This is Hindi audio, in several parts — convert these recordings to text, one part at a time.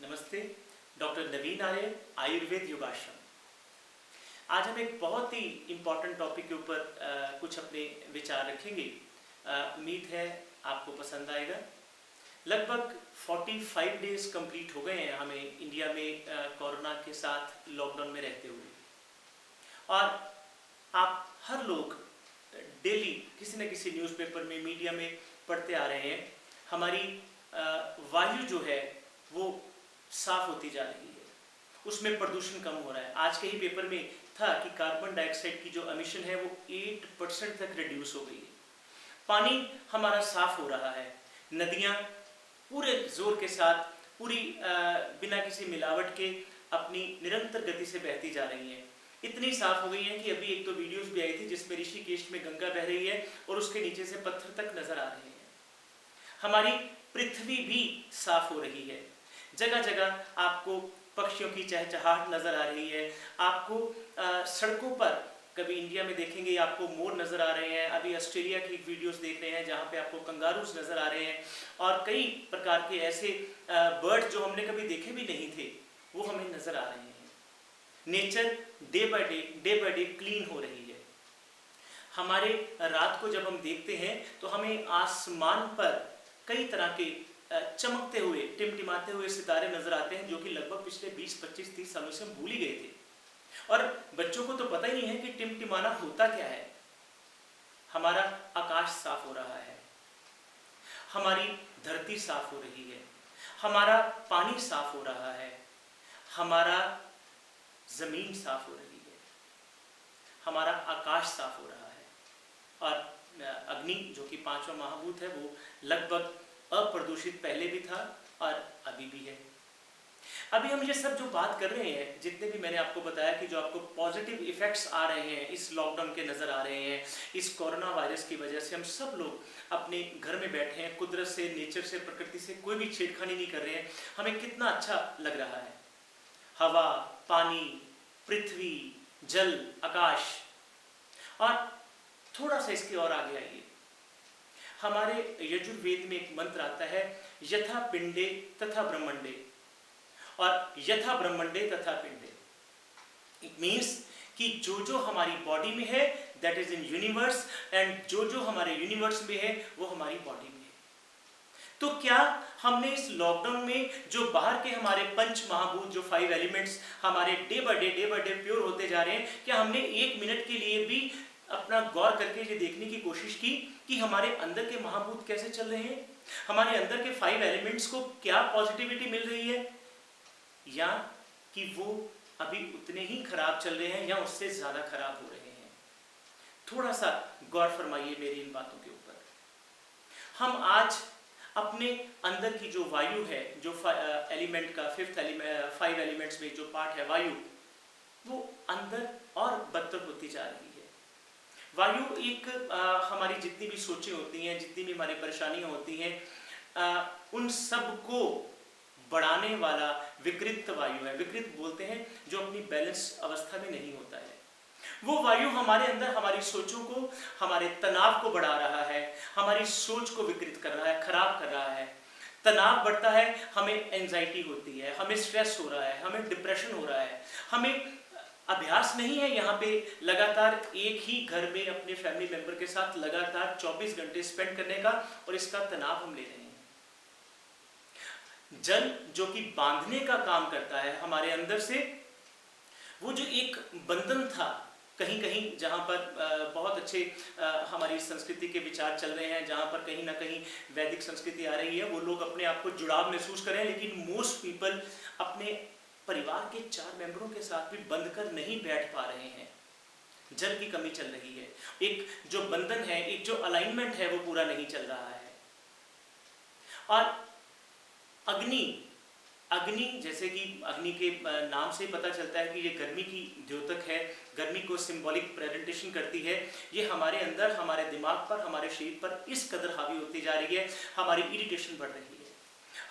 नमस्ते, डॉक्टर नवीन आर्य, आयुर्वेद योगाश्रम। आज हम एक बहुत ही इम्पॉर्टेंट टॉपिक के ऊपर कुछ अपने विचार रखेंगे। उम्मीद है आपको पसंद आएगा। लगभग 45 डेज कंप्लीट हो गए हैं हमें इंडिया में कोरोना के साथ लॉकडाउन में रहते हुए, और आप हर लोग डेली किसी न किसी न्यूज़पेपर में, मीडिया में पढ़ते आ रहे हैं। हमारी वायु जो है वो साफ होती जा रही है, उसमें प्रदूषण कम हो रहा है। आज के ही पेपर में था कि कार्बन डाइऑक्साइड की जो एमिशन है वो 8% तक रिड्यूस हो गई है। पानी हमारा साफ हो रहा है। नदियाँ पूरे जोर के साथ, पूरी बिना किसी मिलावट के अपनी निरंतर गति से बहती जा रही हैं। इतनी साफ हो गई हैं कि अभी एक दो वीडियोस भी आई थी जिसमें ऋषिकेश में गंगा बह रही है और उसके नीचे से पत्थर तक नजर आ रहे हैं। हमारी पृथ्वी भी साफ हो रही है। जगह जगह आपको पक्षियों की चहचहाहट नजर आ रही है। आपको सड़कों पर कभी इंडिया में देखेंगे आपको मोर नजर आ रहे हैं। अभी ऑस्ट्रेलिया की वीडियोस देख रहे हैं जहाँ पे आपको कंगारूस नजर आ रहे हैं, और कई प्रकार के ऐसे बर्ड जो हमने कभी देखे भी नहीं थे वो हमें नजर आ रहे हैं। Nature day by day clean हो रही है। हमारे रात को जब हम देखते हैं तो हमें आसमान पर कई तरह के चमकते हुए, टिमटिमाते हुए सितारे नजर आते हैं, जो कि लगभग पिछले 20, 25, 30 सालों से हम भूल ही गए थे। और बच्चों को तो पता ही नहीं है कि टिमटिमाना होता क्या है। हमारा आकाश साफ हो रहा है, हमारी धरती साफ हो रही है, हमारा पानी साफ हो रहा है, हमारा जमीन साफ हो रही है, हमारा आकाश साफ हो रहा है। और अग्नि जो कि 5वां महाभूत है वो लगभग अप्रदूषित पहले भी था और अभी भी है। अभी हम ये सब जो बात कर रहे हैं, जितने भी मैंने आपको बताया कि जो आपको पॉजिटिव इफेक्ट्स आ रहे हैं इस लॉकडाउन के नज़र आ रहे हैं, इस कोरोना वायरस की वजह से हम सब लोग अपने घर में बैठे हैं, कुदरत से, नेचर से, प्रकृति से कोई भी छेड़खानी नहीं कर रहे हैं। हमें कितना अच्छा लग रहा है। हवा, पानी, पृथ्वी, जल, आकाश। और थोड़ा सा इसके और आगे आइए। हमारे यजुर्वेद में एक मंत्र आता है, यथा पिंडे तथा ब्रह्मंडे, और यथा ब्रह्मंडे तथा पिंडे। इट मीन्स कि जो जो हमारी बॉडी में है that is in universe, and जो जो हमारे यूनिवर्स में है वो हमारी बॉडी में है। तो क्या हमने इस लॉकडाउन में जो बाहर के हमारे पंच महाभूत, जो 5 एलिमेंट्स हमारे डे बाय डे प्योर होते जा रहे हैं, क्या हमने 1 मिनट के लिए भी अपना गौर करके ये देखने की कोशिश की कि हमारे अंदर के महाभूत कैसे चल रहे हैं? हमारे अंदर के 5 एलिमेंट्स को क्या पॉजिटिविटी मिल रही है, या कि वो अभी उतने ही खराब चल रहे हैं या उससे ज्यादा खराब हो रहे हैं? थोड़ा सा गौर फरमाइए मेरी इन बातों के ऊपर। हम आज अपने अंदर की जो वायु है, जो एलिमेंट का 5 एलिमेंट्स में जो पार्ट है वायु, वो अंदर और बदतर होती जा रही है। वायु एक हमारी जितनी भी सोचें होती हैं, जितनी भी हमारी परेशानियां होती हैं, उन सब को बढ़ाने वाला विकृत वायु है। विकृत बोलते हैं जो अपनी बैलेंस अवस्था में नहीं होता है। वो वायु हमारे अंदर हमारी सोचों को, हमारे तनाव को बढ़ा रहा है, हमारी सोच को विकृत कर रहा है, खराब कर रहा है। तनाव बढ़ता है, हमें एंजाइटी होती है, हमें स्ट्रेस हो रहा है, हमें डिप्रेशन हो रहा है। हमें अभ्यास नहीं है यहाँ पे लगातार एक ही घर में अपने फैमिली मेंबर के साथ लगातार 24 घंटे स्पेंड करने का, और इसका तनाव हम ले रहे हैं। जल जो कि बांधने का काम करता है हमारे अंदर से, वो जो एक बंधन था कहीं कहीं, जहाँ पर बहुत अच्छे हमारी संस्कृति के विचार चल रहे हैं, जहाँ पर कहीं ना कहीं वैदिक संस्कृति आ रही है, वो लोग अपने आप को जुड़ाव महसूस कर रहे हैं। लेकिन मोस्ट पीपल अपने परिवार के 4 मेंबरों के साथ भी बंध कर नहीं बैठ पा रहे हैं। जल की कमी चल रही है। एक जो बंधन है, एक जो अलाइनमेंट है वो पूरा नहीं चल रहा है। और अग्नि जैसे कि अग्नि के नाम से पता चलता है कि ये गर्मी की द्योतक है, गर्मी को सिंबॉलिक प्रेजेंटेशन करती है। ये हमारे अंदर, हमारे दिमाग पर, हमारे शरीर पर इस कदर हावी होती जा रही है, हमारी इरिटेशन बढ़ रही है,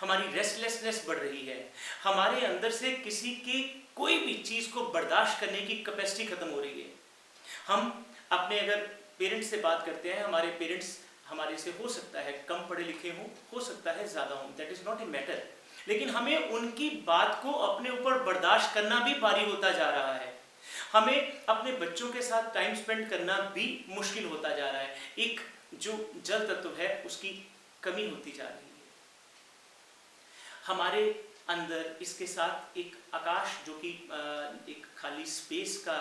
हमारी रेस्टलेसनेस बढ़ रही है, हमारे अंदर से किसी की कोई भी चीज़ को बर्दाश्त करने की कैपेसिटी खत्म हो रही है। हम अपने अगर पेरेंट्स से बात करते हैं, हमारे पेरेंट्स हमारे से हो सकता है कम पढ़े लिखे हों, हो सकता है ज़्यादा हों, that is not a matter. लेकिन हमें उनकी बात को अपने ऊपर बर्दाश्त करना भी भारी होता जा रहा है। हमें अपने बच्चों के साथ टाइम स्पेंड करना भी मुश्किल होता जा रहा है। एक जो जल तत्व है उसकी कमी होती जा रही है हमारे अंदर। इसके साथ एक आकाश जो कि एक खाली स्पेस का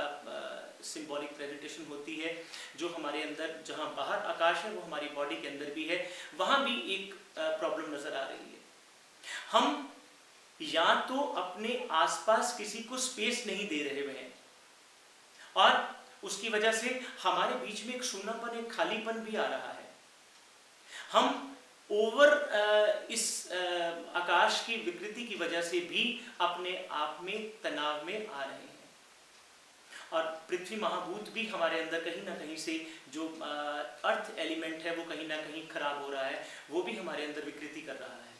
सिंबॉलिक प्रेजेंटेशन होती है, जो हमारे अंदर जहाँ बाहर आकाश है वो हमारी बॉडी के अंदर भी है, वहाँ भी एक प्रॉब्लम नज़र आ रही है। हम या तो अपने आसपास किसी को स्पेस नहीं दे रहे हैं और उसकी वजह से हमारे बीच में एक शून्यपन, एक खालीपन भी आ रहा है। हम इस आकाश की विकृति की वजह से भी अपने आप में तनाव में आ रहे हैं और पृथ्वी महाभूत भी हमारे अंदर कहीं ना कहीं से जो अर्थ एलिमेंट है वो कहीं ना कहीं खराब हो रहा है, वो भी हमारे अंदर विकृति कर रहा है।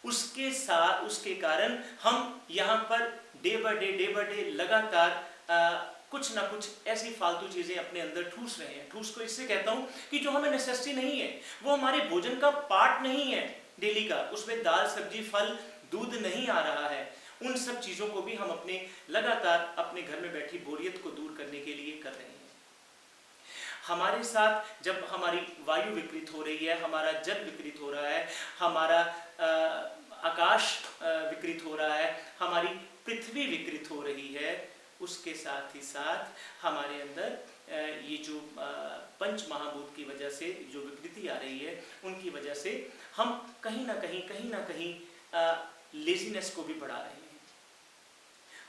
उसके कारण हम यहाँ पर डे बाय डे लगातार कुछ ना कुछ ऐसी फालतू चीजें अपने अंदर ठूस रहे हैं। ठूस को इससे कहता हूँ कि जो हमें नेसेसिटी नहीं है, वो हमारे भोजन का पार्ट नहीं है डेली का, उसमें दाल सब्जी फल दूध नहीं आ रहा है। उन सब चीजों को भी हम अपने लगातार अपने घर में बैठी बोरियत को दूर करने के लिए कर रहे हैं। हमारे साथ जब हमारी वायु विकृत हो रही है, हमारा जल विकृत हो रहा है, हमारा आकाश विकृत हो रहा है, हमारी पृथ्वी विकृत हो रही है, उसके साथ ही साथ हमारे अंदर ये जो पंच महाभूत की वजह से जो विकृति आ रही है, उनकी वजह से हम कहीं ना कहीं लेजीनेस को भी बढ़ा रहे हैं।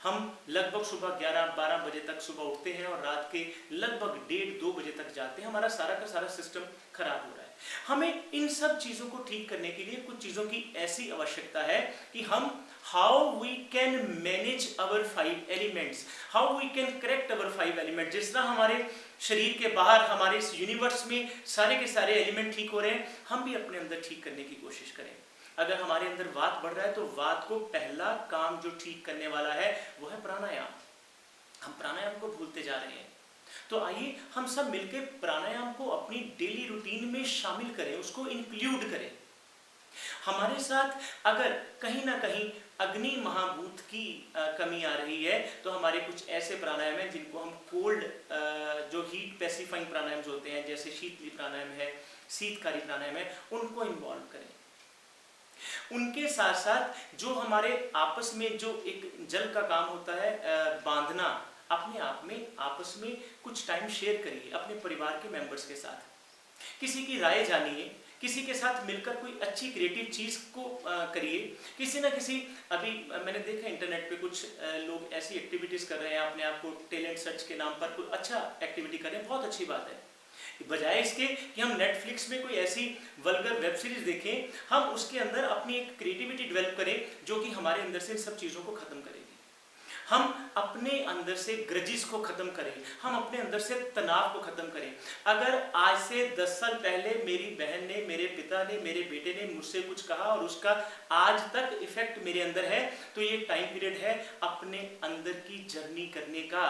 हम लगभग सुबह 11-12 बजे तक सुबह उठते हैं और रात के लगभग 1:30-2 बजे तक जाते हैं। हमारा सारा का सारा सिस्टम खराब हो रहा है। हमें इन सब चीज़ों को ठीक करने के लिए कुछ चीज़ों की ऐसी आवश्यकता है कि हम how we can manage our 5 elements, how we can correct our 5 element. जिस तरह हमारे शरीर के बाहर हमारे इस यूनिवर्स में सारे के सारे एलिमेंट ठीक हो रहे हैं, हम भी अपने अंदर ठीक करने की कोशिश करें। अगर हमारे अंदर वात बढ़ रहा है तो वात को पहला काम जो ठीक करने वाला है वो है प्राणायाम। हम प्राणायाम को भूलते जा रहे हैं। तो आइए हम सब मिलकर प्राणायाम को अपनी डेली रूटीन में शामिल करें, उसको इंक्लूड करें। हमारे साथ अगर कहीं ना कहीं अग्नि महाभूत की कमी आ रही है तो हमारे कुछ ऐसे प्राणायाम हैं जिनको हम कोल्ड जो हीट पैसिफाइंग प्राणायाम होते हैं, जैसे शीतली प्राणायाम है, शीतकारी प्राणायाम है, उनको इन्वॉल्व करें। उनके साथ साथ जो हमारे आपस में जो एक जल का काम होता है बांधना, अपने आप में आपस में कुछ टाइम शेयर करिए अपने परिवार के मेंबर्स के साथ, किसी की राय जानिए, किसी के साथ मिलकर कोई अच्छी क्रिएटिव चीज़ को करिए। किसी ना किसी, अभी मैंने देखा इंटरनेट पे कुछ लोग ऐसी एक्टिविटीज़ कर रहे हैं, अपने आप को टैलेंट सर्च के नाम पर कोई अच्छा एक्टिविटी कर रहे हैं, बहुत अच्छी बात है। बजाय इसके कि हम नेटफ्लिक्स में कोई ऐसी वल्गर वेब सीरीज देखें, हम उसके अंदर अपनी एक क्रिएटिविटी डेवलप करें जो कि हमारे अंदर से इन सब चीज़ों को ख़त्म करेगी। हम अपने अंदर से ग्रजिस को ख़त्म करें, हम अपने अंदर से तनाव को ख़त्म करें। अगर आज से 10 साल पहले मेरी बहन ने, मेरे पिता ने, मेरे बेटे ने मुझसे कुछ कहा और उसका आज तक इफेक्ट मेरे अंदर है, तो ये टाइम पीरियड है अपने अंदर की जर्नी करने का।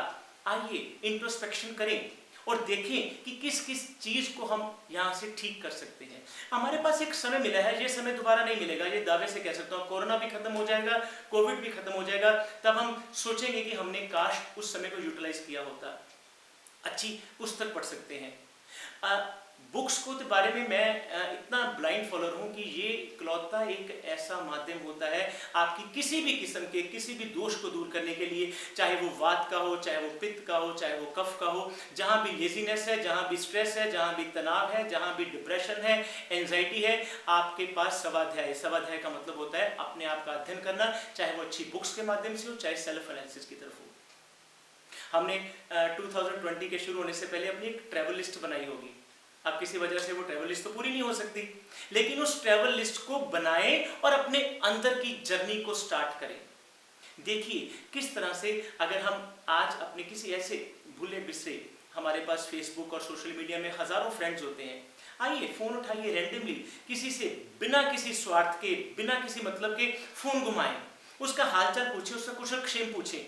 आइए इंट्रोस्पेक्शन करें और देखें कि किस किस चीज़ को हम यहाँ से ठीक कर सकते हैं। हमारे पास एक समय मिला है, ये समय दोबारा नहीं मिलेगा, ये दावे से कह सकता हूँ। कोरोना भी खत्म हो जाएगा, कोविड भी खत्म हो जाएगा, तब हम सोचेंगे कि हमने काश उस समय को यूटिलाइज किया होता। अच्छी पुस्तक पढ़ सकते हैं। बुक्स को के बारे में मैं इतना ब्लाइंड फॉलोअर हूँ कि ये इकलौता एक ऐसा माध्यम होता है आपकी किसी भी किस्म के किसी भी दोष को दूर करने के लिए, चाहे वो वात का हो, चाहे वो पित्त का हो, चाहे वो कफ का हो। जहाँ भी लेजीनेस है, जहाँ भी स्ट्रेस है, जहाँ भी तनाव है, जहाँ भी डिप्रेशन है, एंजाइटी है, आपके पास स्वाध्याय। स्वाध्याय का मतलब होता है अपने आप का अध्ययन करना, चाहे वो अच्छी बुक्स के माध्यम से हो, चाहे सेल्फ एनालिसिस की तरफ हो। हमने 2020 के शुरू होने से पहले अपनी एक ट्रैवल लिस्ट बनाई होगी। अब किसी वजह से वो ट्रैवल लिस्ट तो पूरी नहीं हो सकती, लेकिन उस ट्रैवल लिस्ट को बनाएं और अपने अंदर की जर्नी को स्टार्ट करें। देखिए किस तरह से अगर हम आज अपने किसी ऐसे भूले बिसरे, हमारे पास फेसबुक और सोशल मीडिया में हजारों फ्रेंड्स होते हैं, आइए फ़ोन उठाइए, रैंडमली किसी से बिना किसी स्वार्थ के, बिना किसी मतलब के फ़ोन घुमाएं, उसका हालचाल पूछें, उसका कुशल क्षेम पूछें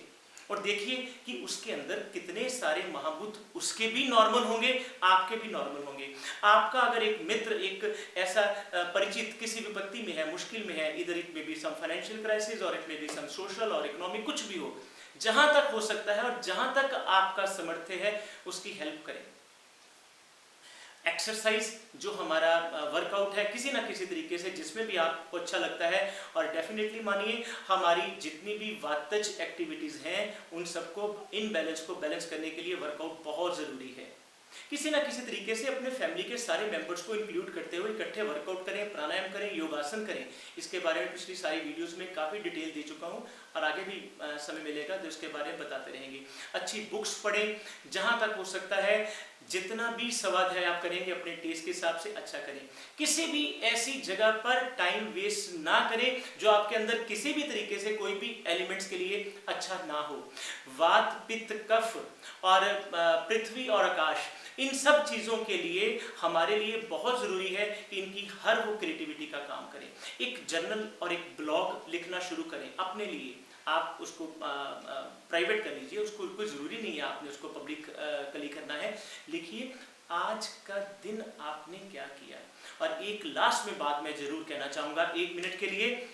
और देखिए कि उसके अंदर कितने सारे महाभूत उसके भी नॉर्मल होंगे, आपके भी नॉर्मल होंगे। आपका अगर एक मित्र, एक ऐसा परिचित किसी विपत्ति में है, मुश्किल में है, इधर it may be some financial crisis और it may be some social और इकोनॉमिक, कुछ भी हो, जहां तक हो सकता है और जहां तक आपका सामर्थ्य है उसकी हेल्प करें। एक्सरसाइज जो हमारा वर्कआउट है किसी ना किसी तरीके से जिसमें भी आपको अच्छा लगता है, और डेफिनेटली मानिए हमारी जितनी भी वातज एक्टिविटीज हैं उन सबको इन बैलेंस को बैलेंस करने के लिए वर्कआउट बहुत जरूरी है। किसी ना किसी तरीके से अपने फैमिली के सारे मेंबर्स को इंक्लूड करते हुए इकट्ठे वर्कआउट करें, प्राणायाम करें, योगासन करें। इसके बारे में पिछली सारी वीडियोस में काफ़ी डिटेल दे चुका हूं और आगे भी समय मिलेगा तो इसके बारे में बताते रहेंगे। अच्छी बुक्स पढ़ें, जहां तक हो सकता है जितना भी स्वाध्याय आप करेंगे अपने टेस्ट के हिसाब से अच्छा करें। किसी भी ऐसी जगह पर टाइम वेस्ट ना करें जो आपके अंदर किसी भी तरीके से कोई भी एलिमेंट्स के लिए अच्छा ना हो। वात, पित्त, कफ और पृथ्वी और आकाश, इन सब चीज़ों के लिए हमारे लिए बहुत ज़रूरी है कि इनकी हर वो क्रिएटिविटी का काम करें। एक जर्नल और एक ब्लॉग लिखना शुरू करें अपने लिए। आप उसको प्राइवेट कर लीजिए, उसको कोई ज़रूरी नहीं है आपने उसको पब्लिक कली करना है। लिखिए आज का दिन आपने क्या किया। और एक लास्ट में बात मैं ज़रूर कहना चाहूँगा 1 मिनट के लिए,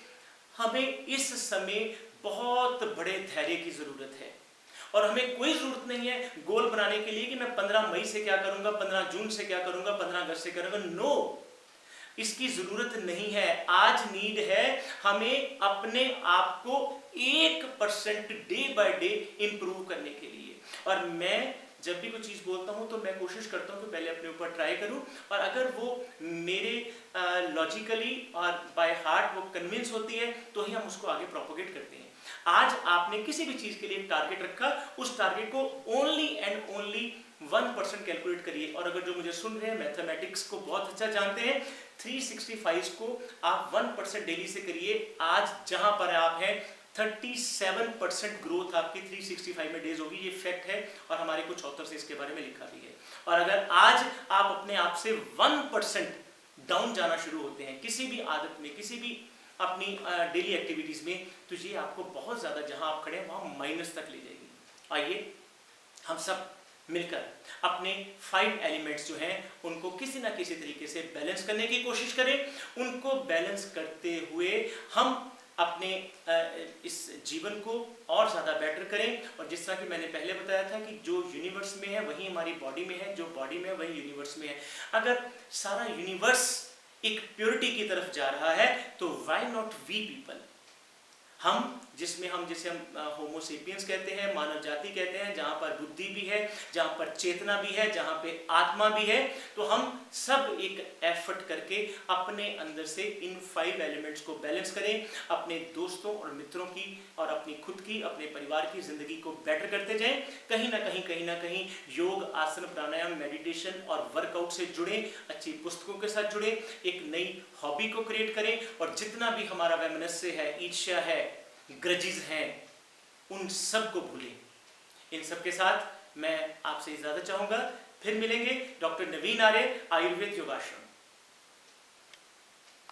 हमें इस समय बहुत बड़े धैर्य की ज़रूरत है और हमें कोई ज़रूरत नहीं है गोल बनाने के लिए कि मैं 15 मई से क्या करूँगा, 15 जून से क्या करूँगा, 15 अगस्त से करूँगा। नो, इसकी ज़रूरत नहीं है। आज नीड है हमें अपने आप को 1% डे बाय डे इम्प्रूव करने के लिए। और मैं जब भी कोई चीज़ बोलता हूँ तो मैं कोशिश करता हूँ कि पहले अपने ऊपर ट्राई करूँ और अगर वो मेरे लॉजिकली और बाय हार्ट वो कन्विंस होती है तो ही हम उसको आगे प्रोपोगेट करते हैं। आज आपने किसी भी चीज़ के लिए टारगेट रखा, उस टारगेट को ओनली एंड ओनली 1% कैलकुलेट करिए। और अगर जो मुझे सुन रहे हैं मैथमेटिक्स को बहुत अच्छा जानते हैं, 365 को आप 1% डेली से करिए। आज जहां पर आप हैं 37% ग्रोथ आपकी 365 में डेज होगी, ये फैक्ट है और हमारे कुछ ऑथर से इसके बारे में लिखा भी है। और अगर आज आप अपने आप से 1% डाउन जाना शुरू होते हैं किसी भी आदत में, किसी भी अपनी डेली एक्टिविटीज में, तो ये आपको बहुत ज्यादा जहां आप खड़े हैं वहां माइनस तक ले जाएगी। आइए हम सब मिलकर अपने 5 एलिमेंट्स जो हैं उनको किसी ना किसी तरीके से बैलेंस करने की कोशिश करें। उनको बैलेंस करते हुए हम अपने इस जीवन को और ज़्यादा बेटर करें। और जिस तरह कि मैंने पहले बताया था कि जो यूनिवर्स में है वही हमारी बॉडी में है, जो बॉडी में है वही यूनिवर्स में है। अगर सारा यूनिवर्स एक प्योरिटी की तरफ जा रहा है तो व्हाई नॉट वी पीपल, हम जिसे हम होमो सेपियंस कहते हैं, मानव जाति कहते हैं, जहाँ पर बुद्धि भी है, जहाँ पर चेतना भी है, जहाँ पे आत्मा भी है, तो हम सब एक एफर्ट करके अपने अंदर से इन 5 एलिमेंट्स को बैलेंस करें। अपने दोस्तों और मित्रों की और अपनी खुद की, अपने परिवार की जिंदगी को बेटर करते जाएं। कहीं ना कहीं योग, आसन, प्राणायाम, मेडिटेशन और वर्कआउट से जुड़े, अच्छी पुस्तकों के साथ जुड़े, एक नई हॉबी को क्रिएट करें और जितना भी हमारा वैमनस्य है, ईर्ष्या है, ग्रजेस हैं, उन सब को भूलें। इन सब के साथ मैं आपसे इजाजत चाहूंगा। फिर मिलेंगे। डॉक्टर नवीन आर्य, आयुर्वेद योगाश्रम।